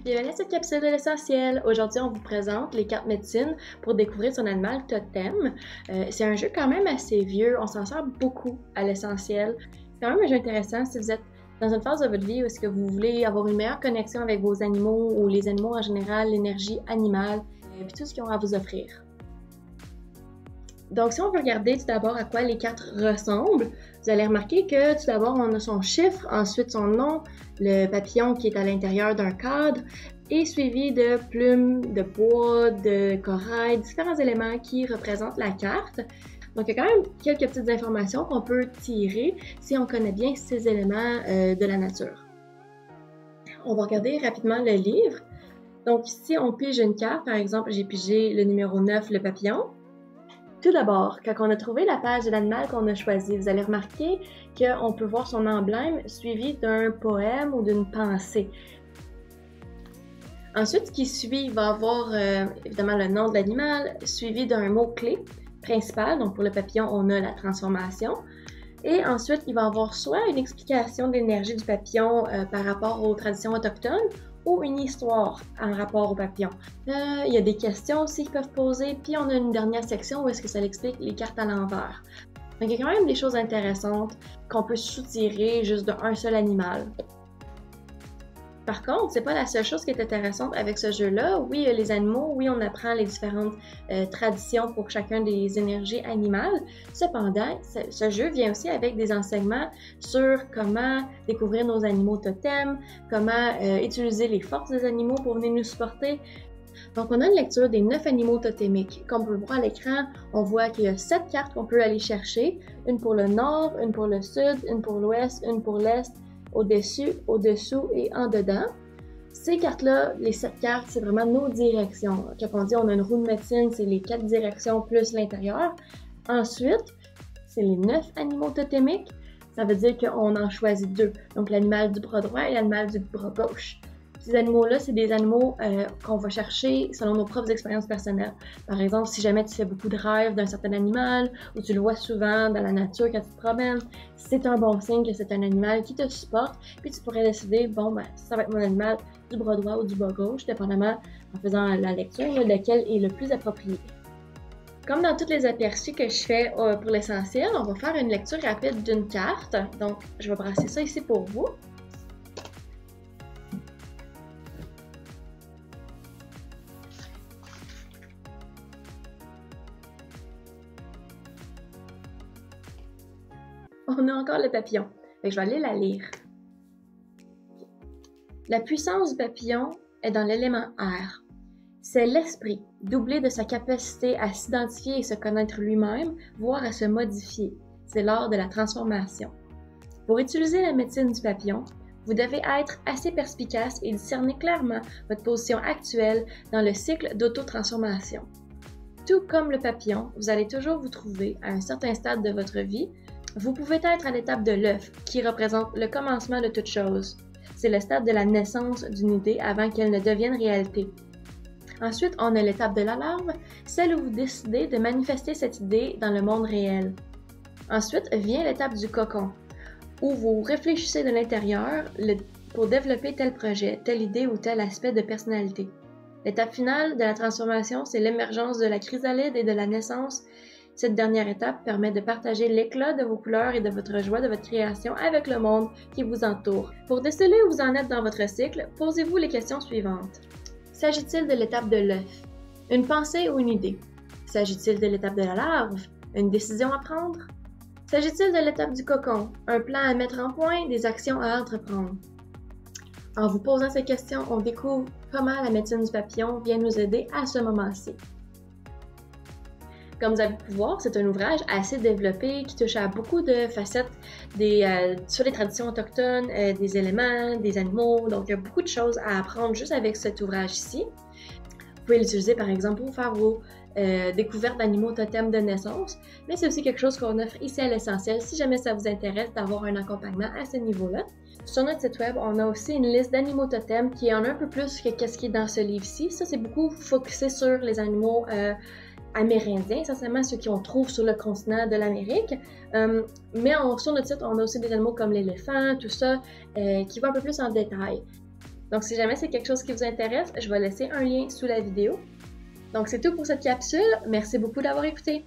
Bienvenue à cette capsule de l'essentiel. Aujourd'hui, on vous présente les cartes médecine pour découvrir son animal totem. C'est un jeu quand même assez vieux, on s'en sert beaucoup à l'essentiel. C'est quand même un jeu intéressant si vous êtes dans une phase de votre vie où est-ce que vous voulez avoir une meilleure connexion avec vos animaux ou les animaux en général, l'énergie animale, et puis tout ce qu'ils ont à vous offrir. Donc, si on veut regarder tout d'abord à quoi les cartes ressemblent, vous allez remarquer que tout d'abord, on a son chiffre, ensuite son nom, le papillon qui est à l'intérieur d'un cadre, et suivi de plumes, de bois, de corail, différents éléments qui représentent la carte. Donc, il y a quand même quelques petites informations qu'on peut tirer si on connaît bien ces éléments de la nature. On va regarder rapidement le livre. Donc, ici, on pige une carte. Par exemple, j'ai pigé le numéro 9, le papillon. Tout d'abord, quand on a trouvé la page de l'animal qu'on a choisi, vous allez remarquer qu'on peut voir son emblème suivi d'un poème ou d'une pensée. Ensuite, ce qui suit va avoir évidemment le nom de l'animal, suivi d'un mot-clé principal. Donc pour le papillon, on a la transformation. Et ensuite, il va avoir soit une explication de l'énergie du papillon par rapport aux traditions autochtones, ou une histoire en rapport au papillon. Il y a des questions aussi qu'ils peuvent poser, puis on a une dernière section où est-ce que ça explique les cartes à l'envers. Donc il y a quand même des choses intéressantes qu'on peut soutirer juste d'un seul animal. Par contre, c'est pas la seule chose qui est intéressante avec ce jeu-là. Oui, les animaux, oui, on apprend les différentes traditions pour chacun des énergies animales. Cependant, ce jeu vient aussi avec des enseignements sur comment découvrir nos animaux totems, comment utiliser les forces des animaux pour venir nous supporter. Donc, on a une lecture des 9 animaux totémiques. Comme on peut le voir à l'écran, on voit qu'il y a 7 cartes qu'on peut aller chercher. Une pour le nord, une pour le sud, une pour l'ouest, une pour l'est, au-dessus, au-dessous et en dedans. Ces cartes-là, les 7 cartes, c'est vraiment nos directions. Quand on dit on a une roue de médecine, c'est les 4 directions plus l'intérieur. Ensuite, c'est les 9 animaux totémiques. Ça veut dire qu'on en choisit 2. Donc l'animal du bras droit et l'animal du bras gauche. Ces animaux-là, c'est des animaux qu'on va chercher selon nos propres expériences personnelles. Par exemple, si jamais tu fais beaucoup de rêves d'un certain animal ou tu le vois souvent dans la nature quand tu te promènes, c'est un bon signe que c'est un animal qui te supporte. Puis tu pourrais décider, bon, ben, ça va être mon animal du bras droit ou du bras gauche, dépendamment en faisant la lecture, lequel est le plus approprié. Comme dans tous les aperçus que je fais pour l'essentiel, on va faire une lecture rapide d'une carte. Donc, je vais brasser ça ici pour vous. On a encore le papillon. Je vais aller la lire. La puissance du papillon est dans l'élément air. C'est l'esprit, doublé de sa capacité à s'identifier et se connaître lui-même, voire à se modifier. C'est l'art de la transformation. Pour utiliser la médecine du papillon, vous devez être assez perspicace et discerner clairement votre position actuelle dans le cycle d'auto-transformation. Tout comme le papillon, vous allez toujours vous trouver à un certain stade de votre vie. Vous pouvez être à l'étape de l'œuf, qui représente le commencement de toute chose. C'est le stade de la naissance d'une idée avant qu'elle ne devienne réalité. Ensuite, on a l'étape de la larve, celle où vous décidez de manifester cette idée dans le monde réel. Ensuite vient l'étape du cocon, où vous réfléchissez de l'intérieur pour développer tel projet, telle idée ou tel aspect de personnalité. L'étape finale de la transformation, c'est l'émergence de la chrysalide et de la naissance. Cette dernière étape permet de partager l'éclat de vos couleurs et de votre joie de votre création avec le monde qui vous entoure. Pour déceler où vous en êtes dans votre cycle, posez-vous les questions suivantes. S'agit-il de l'étape de l'œuf? Une pensée ou une idée? S'agit-il de l'étape de la larve? Une décision à prendre? S'agit-il de l'étape du cocon? Un plan à mettre en point, des actions à entreprendre? En vous posant ces questions, on découvre comment la médecine du papillon vient nous aider à ce moment-ci. Comme vous avez pu voir, c'est un ouvrage assez développé qui touche à beaucoup de facettes sur les traditions autochtones, des éléments, des animaux. Donc, il y a beaucoup de choses à apprendre juste avec cet ouvrage-ci. Vous pouvez l'utiliser par exemple pour faire vos découvertes d'animaux totems de naissance, mais c'est aussi quelque chose qu'on offre ici à l'essentiel si jamais ça vous intéresse d'avoir un accompagnement à ce niveau-là. Sur notre site web, on a aussi une liste d'animaux totems qui en a un peu plus que ce qui est dans ce livre-ci. Ça, c'est beaucoup focusé sur les animaux amérindiens, essentiellement ceux qu'on trouve sur le continent de l'Amérique. Sur notre site, on a aussi des animaux comme l'éléphant, tout ça, qui vont un peu plus en détail. Donc si jamais c'est quelque chose qui vous intéresse, je vais laisser un lien sous la vidéo. Donc c'est tout pour cette capsule. Merci beaucoup d'avoir écouté.